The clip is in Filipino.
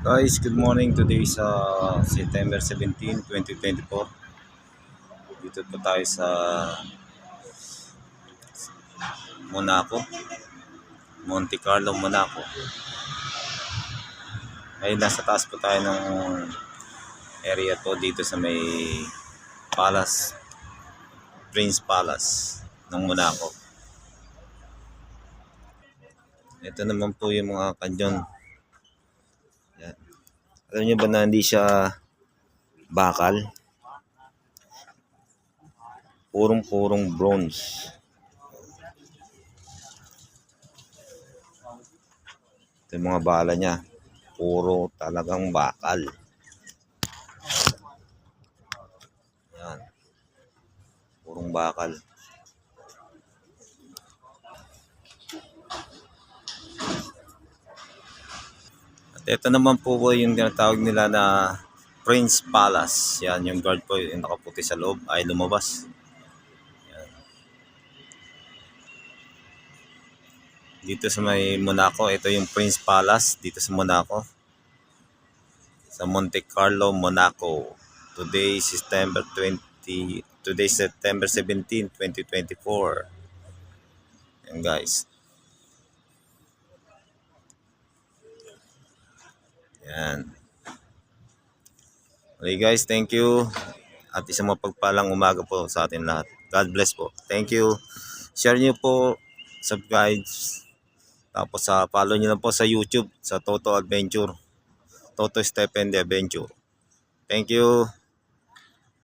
Guys, good morning. Today is September 17, 2024. Dito po tayo sa Monaco, Monte Carlo, Monaco. Ay, nasa taas po tayo ng area po dito sa may Palace, Prince Palace ng Monaco. Ito naman po yung mga kanyon. Yan. Alam niyo ba na hindi siya bakal? Purong-purong bronze. Ito yung mga bala niya. Puro talagang bakal. Yan. Purong bakal. At ito naman po yung tinatawag nila na Prince Palace. Yan, yung guard po yung nakaputi sa loob ay lumabas. Yan. Dito sa may Monaco, ito yung Prince Palace dito sa Monaco. Sa Monte Carlo, Monaco. Today September 17, 2024. Yan guys. Yan. Okay guys, thank you. At isang mapagpalang umaga po sa atin lahat. God bless po. Thank you. Share nyo po, subscribe. Tapos follow nyo lang po sa YouTube, sa Toto Adventure. Toto Stephen The Adventure. Thank you.